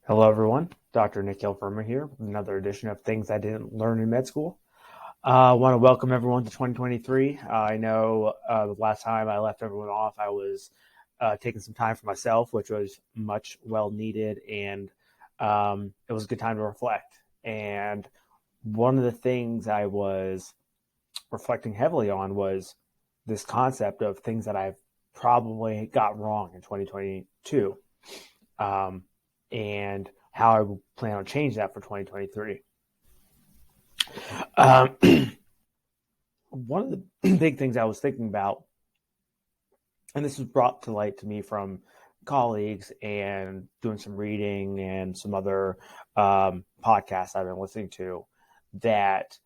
Hello, everyone. Dr. Nick Kilfirmer here with another edition of Things I Didn't Learn in Med School. I want to welcome everyone to 2023. I know the last time I left everyone off, I was taking some time for myself, which was much well needed, and it was a good time to reflect. And one of the things I was reflecting heavily on was this concept of things that I've probably got wrong in 2022. Um, and how I plan on changing that for 2023. Um, One of the big things I was thinking about, and this was brought to light to me from colleagues and doing some reading and some other podcasts I've been listening to, that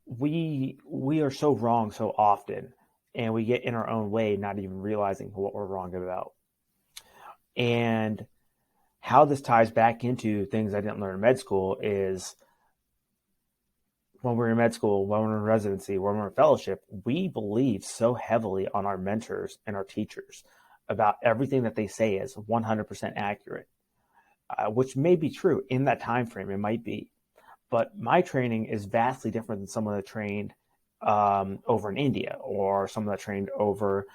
we are so wrong so often, and we get in our own way, not even realizing what we're wrong about. And how this ties back into things I didn't learn in med school is when we're in med school, when we're in residency, when we're in fellowship, we believe so heavily on our mentors and our teachers about everything that they say is 100% accurate, which may be true in that time frame. It might be, but my training is vastly different than someone that trained over in India or someone that trained over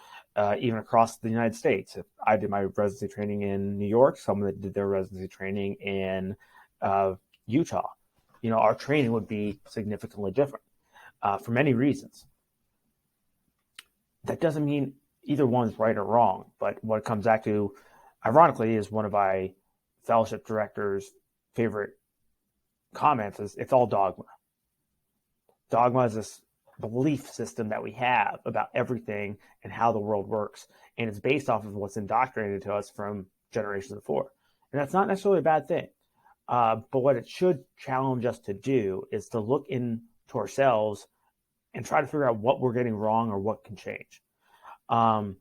even across the United States. If I did my residency training in New York, someone that did their residency training in Utah. Our training would be significantly different for many reasons. That doesn't mean either one's right or wrong, but what it comes back to, ironically, is one of my fellowship director's favorite comments is it's all dogma. Dogma is this belief system that we have about everything and how the world works, and it's based off of what's indoctrinated to us from generations before. And that's not necessarily a bad thing. But what it should challenge us to do is to look into ourselves and try to figure out what we're getting wrong or what can change. Um,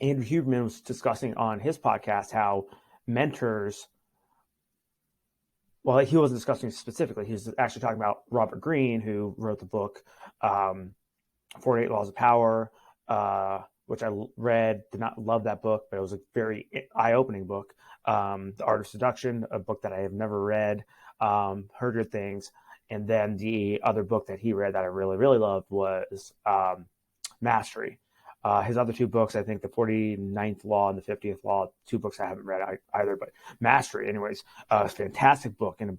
Andrew Huberman was discussing on his podcast how mentors, well, he wasn't discussing specifically. He was actually talking about Robert Greene, who wrote the book 48 Laws of Power, which I read, did not love that book, but it was a very eye-opening book. The Art of Seduction, a book that I have never read, heard good things. And then the other book that he read that I really, really loved was Mastery. His other two books, I think the 49th Law and the 50th Law, two books I haven't read either, but Mastery, anyways, fantastic book. And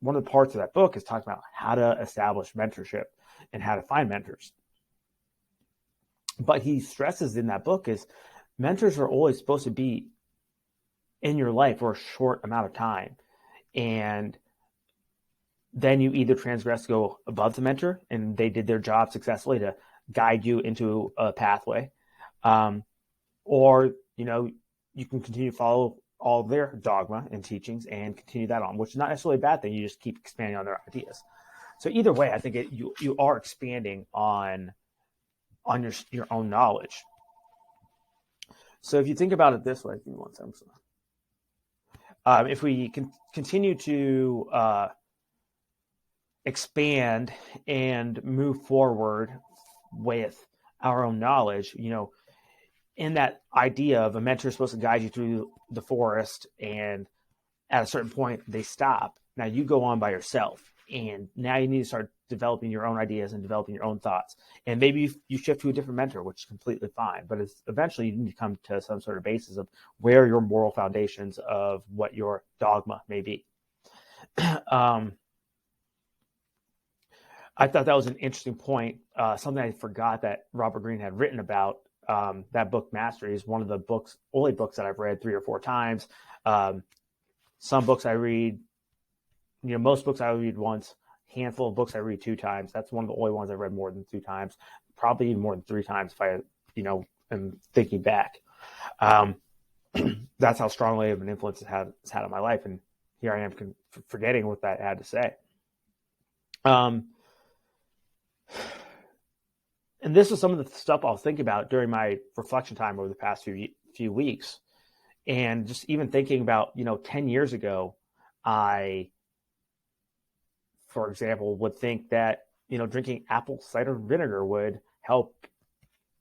one of the parts of that book is talking about how to establish mentorship and how to find mentors. But he stresses in that book is mentors are always supposed to be in your life for a short amount of time. And then you either transgress, go above the mentor, and they did their job successfully to guide you into a pathway. Or, you can continue to follow all their dogma and teachings and continue that on, which is not necessarily a bad thing. You just keep expanding on their ideas. So either way, I think you are expanding on your own knowledge. So if you think about it this way, give me one second. If we can continue to expand and move forward with our own knowledge, in that idea of a mentor is supposed to guide you through the forest, and at a certain point they stop. Now you go on by yourself, and now you need to start developing your own ideas and developing your own thoughts. And maybe you shift to a different mentor, which is completely fine. But eventually you need to come to some sort of basis of where your moral foundations of what your dogma may be. I thought that was an interesting point. Something I forgot that Robert Greene had written about. That book, Mastery, is one of the only books that I've read 3 or 4 times. Some books I read, most books I read once. Handful of books I read 2 times. That's one of the only ones I read more than 2 times. Probably even more than 3 times if I, am thinking back. That's how strongly of an influence it's had on my life. And here I am forgetting what that had to say. And this is some of the stuff I'll think about during my reflection time over the past few weeks. And just even thinking about, 10 years ago, I, for example, would think that, drinking apple cider vinegar would help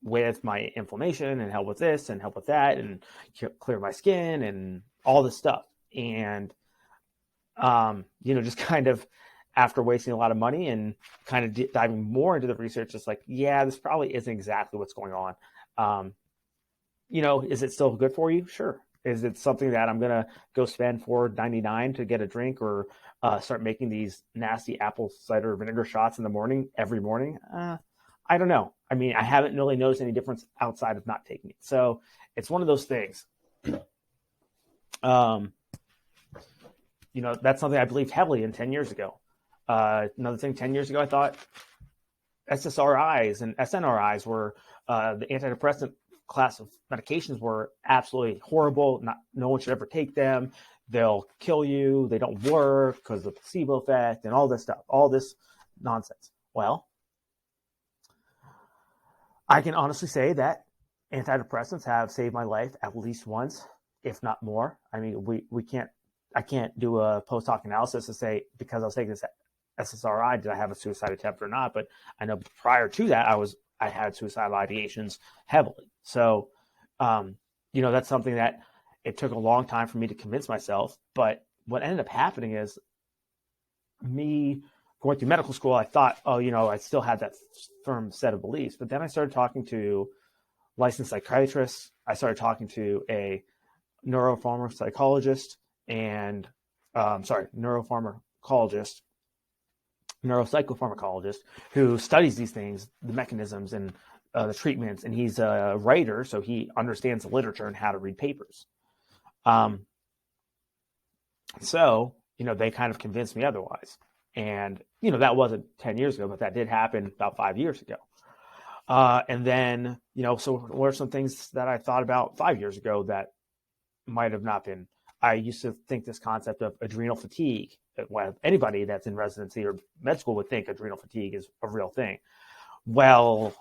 with my inflammation and help with this and help with that and clear my skin and all this stuff. And, just kind of after wasting a lot of money and kind of diving more into the research, it's like, yeah, this probably isn't exactly what's going on. Is it still good for you? Sure. Is it something that I'm going to go spend $4.99 to get a drink or start making these nasty apple cider vinegar shots in the morning, every morning? I don't know. I mean, I haven't really noticed any difference outside of not taking it. So it's one of those things. That's something I believed heavily in 10 years ago. Another thing, 10 years ago, I thought SSRIs and SNRIs were the antidepressant class of medications were absolutely horrible. No one should ever take them. They'll kill you. They don't work because of the placebo effect and all this stuff, all this nonsense. Well, I can honestly say that antidepressants have saved my life at least once, if not more. I mean, I can't do a post hoc analysis to say because I was taking this SSRI, did I have a suicide attempt or not? But I know prior to that, I had suicidal ideations heavily. So, that's something that it took a long time for me to convince myself. But what ended up happening is me going through medical school, I thought, I still had that firm set of beliefs. But then I started talking to licensed psychiatrists. I started talking to a neuropharmacologist neuropsychopharmacologist who studies these things, the mechanisms and the treatments. And he's a writer, so he understands the literature and how to read papers. So, they kind of convinced me otherwise. And, that wasn't 10 years ago, but that did happen about 5 years ago. And then, so what are some things that I thought about 5 years ago that might have not been? I used to think this concept of adrenal fatigue. Well, anybody that's in residency or med school would think adrenal fatigue is a real thing. Well,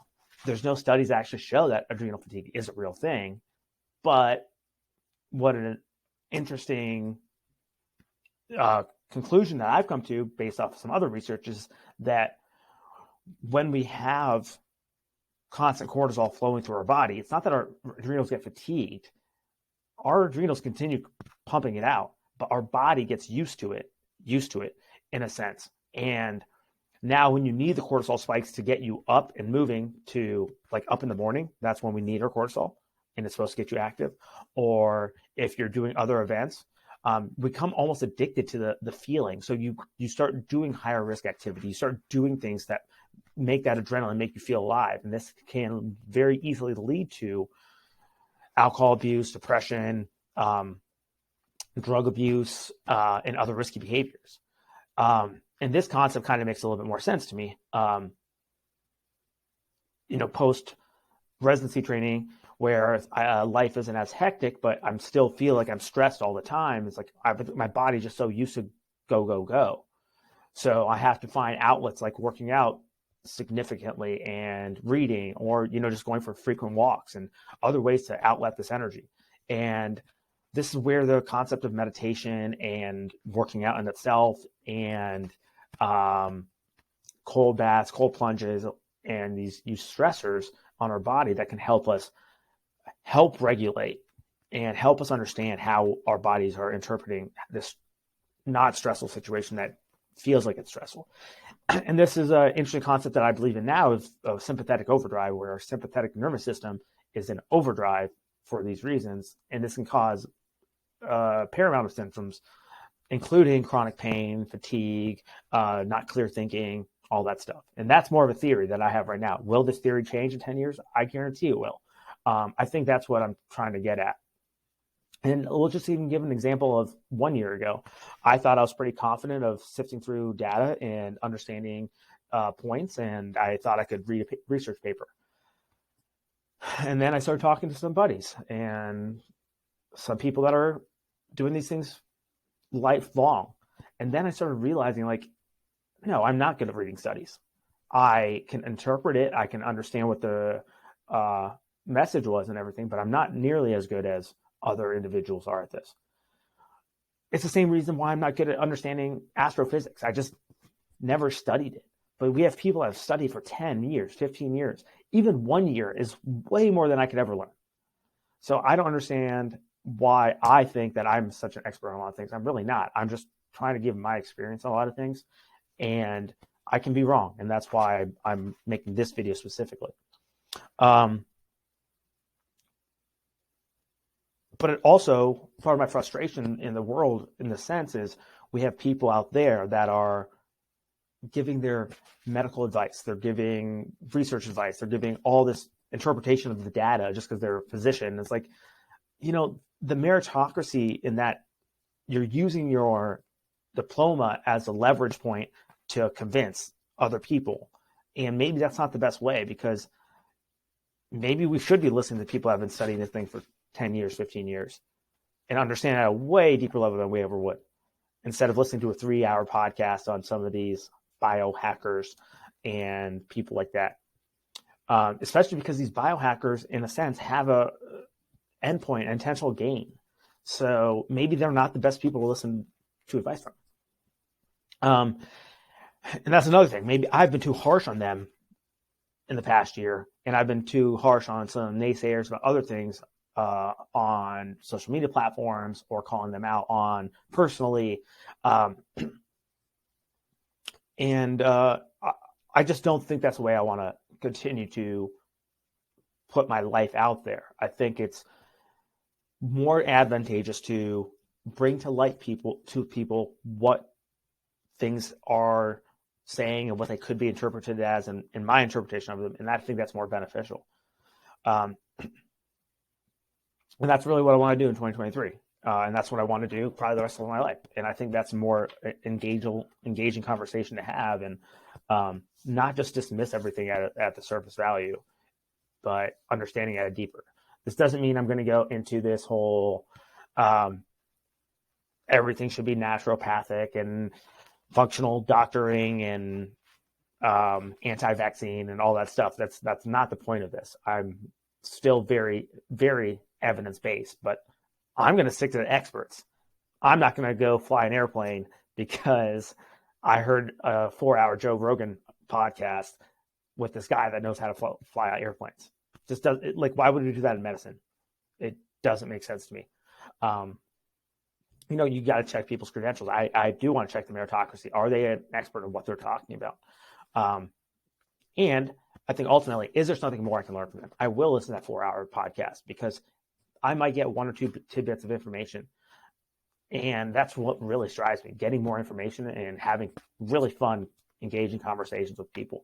there's no studies that actually show that adrenal fatigue is a real thing. But what an interesting conclusion that I've come to based off of some other research is that when we have constant cortisol flowing through our body, it's not that our adrenals get fatigued. Our adrenals continue pumping it out, but our body gets used to it in a sense. And now when you need the cortisol spikes to get you up and moving to like up in the morning, that's when we need our cortisol and it's supposed to get you active. Or if you're doing other events, we become almost addicted to the feeling. So you start doing higher risk activity. You start doing things that make that adrenaline make you feel alive. And this can very easily lead to alcohol abuse, depression, drug abuse, and other risky behaviors. And this concept kind of makes a little bit more sense to me. Post residency training where life isn't as hectic, but I'm still feel like I'm stressed all the time. It's like my body's just so used to go. So I have to find outlets like working out significantly and reading or, just going for frequent walks and other ways to outlet this energy. And this is where the concept of meditation and working out in itself and cold baths, cold plunges, and these stressors on our body that can help us regulate and help us understand how our bodies are interpreting this not stressful situation that feels like it's stressful. And this is an interesting concept that I believe in now of sympathetic overdrive, where our sympathetic nervous system is in overdrive for these reasons. And this can cause a paramount of symptoms, including chronic pain, fatigue, not clear thinking, all that stuff. And that's more of a theory that I have right now. Will this theory change in 10 years? I guarantee it will. I think that's what I'm trying to get at. And we'll just even give an example of 1 year ago. I thought I was pretty confident of sifting through data and understanding points, and I thought I could read a research paper. And then I started talking to some buddies and some people that are doing these things lifelong. And then I started realizing, like, no, I'm not good at reading studies. I can interpret it. I can understand what the message was and everything, but I'm not nearly as good as other individuals are at this. It's the same reason why I'm not good at understanding astrophysics. I just never studied it. But we have people that have studied for 10 years, 15 years. Even 1 year is way more than I could ever learn. So I don't understand why I think that I'm such an expert on a lot of things. I'm really not. I'm just trying to give my experience on a lot of things, and I can be wrong. And that's why I'm making this video specifically. But it also, part of my frustration in the world, in the sense, is we have people out there that are giving their medical advice, they're giving research advice, they're giving all this interpretation of the data just because they're a physician. It's like, the meritocracy in that you're using your diploma as a leverage point to convince other people. And maybe that's not the best way, because maybe we should be listening to people that have been studying this thing for 10 years, 15 years, and understand at a way deeper level than we ever would, instead of listening to a 3-hour podcast on some of these biohackers and people like that. Especially because these biohackers, in a sense, have a endpoint, intentional gain. So maybe they're not the best people to listen to advice from. And that's another thing. Maybe I've been too harsh on them in the past year, and I've been too harsh on some naysayers about other things on social media platforms, or calling them out on personally. And I just don't think that's the way I want to continue to put my life out there. I think it's more advantageous to bring to light to people what things are saying and what they could be interpreted as, and in my interpretation of them. And I think that's more beneficial. And that's really what I want to do in 2023. And that's what I want to do probably the rest of my life. And I think that's more engaging conversation to have, and not just dismiss everything at the surface value, but understanding at a deeper. This doesn't mean I'm going to go into this whole everything should be naturopathic and functional doctoring and anti-vaccine and all that stuff. That's not the point of this. I'm still very, very evidence-based, but I'm going to stick to the experts. I'm not going to go fly an airplane because I heard a 4-hour Joe Rogan podcast with this guy that knows how to fly airplanes. Just does it, like, why would you do that in medicine? It doesn't make sense to me. You got to check people's credentials. I do want to check the meritocracy. Are they an expert in what they're talking about? And I think ultimately, is there something more I can learn from them? I will listen to that 4-hour podcast because I might get 1 or 2 tidbits of information. And that's what really strives me, getting more information and having really fun, engaging conversations with people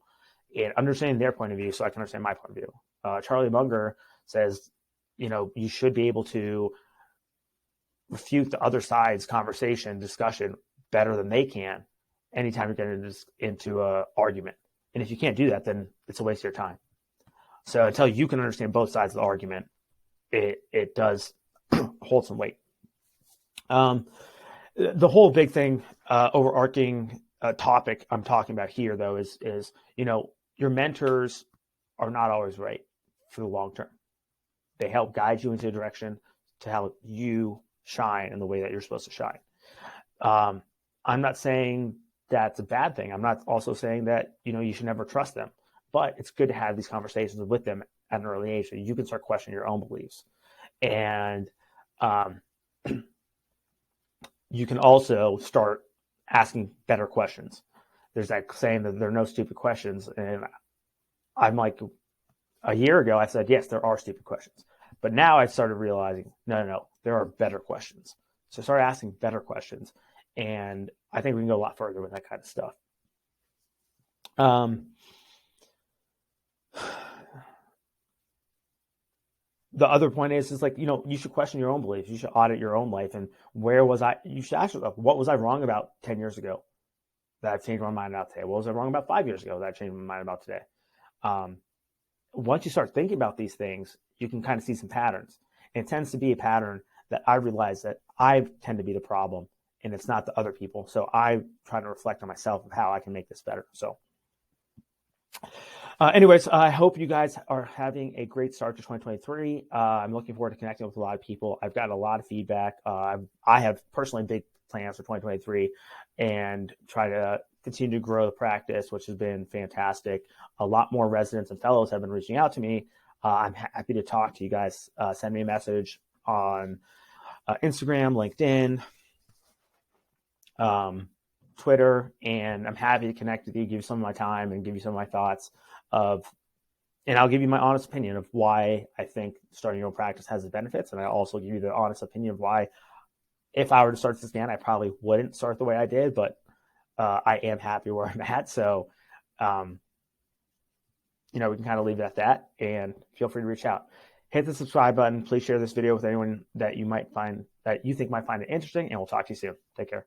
and understanding their point of view so I can understand my point of view. Charlie Munger says, you should be able to refute the other side's discussion better than they can anytime you're getting into an argument. And if you can't do that, then it's a waste of your time. So until you can understand both sides of the argument, it does hold some weight. The whole big thing, overarching topic I'm talking about here, though, is your mentors are not always right for the long term. They help guide you into a direction to help you shine in the way that you're supposed to shine. I'm not saying that's a bad thing. I'm not also saying that you should never trust them, but it's good to have these conversations with them at an early age so you can start questioning your own beliefs. And you can also start asking better questions. There's that saying that there are no stupid questions. And I'm like, a year ago, I said, yes, there are stupid questions. But now I started realizing, no, there are better questions. So start asking better questions. And I think we can go a lot further with that kind of stuff. The other point is like, you should question your own beliefs. You should audit your own life. And you should ask yourself, what was I wrong about 10 years ago that I've changed my mind about today? What was I wrong about 5 years ago that I changed my mind about today? Once you start thinking about these things, you can kind of see some patterns. And it tends to be a pattern that I realize that I tend to be the problem and it's not the other people. So I try to reflect on myself of how I can make this better. So anyways, I hope you guys are having a great start to 2023. I'm looking forward to connecting with a lot of people. I've gotten a lot of feedback. I have personally been plans for 2023 and try to continue to grow the practice, which has been fantastic. A lot more residents and fellows have been reaching out to me. I'm happy to talk to you guys. Send me a message on Instagram, LinkedIn, Twitter, and I'm happy to connect with you, give you some of my time, and give you some of my thoughts and I'll give you my honest opinion of why I think starting your own practice has its benefits. And I'll also give you the honest opinion of why, if I were to start this again, I probably wouldn't start the way I did, but I am happy where I'm at. So, we can kind of leave it at that, and feel free to reach out. Hit the subscribe button. Please share this video with anyone that you think might find it interesting, and we'll talk to you soon. Take care.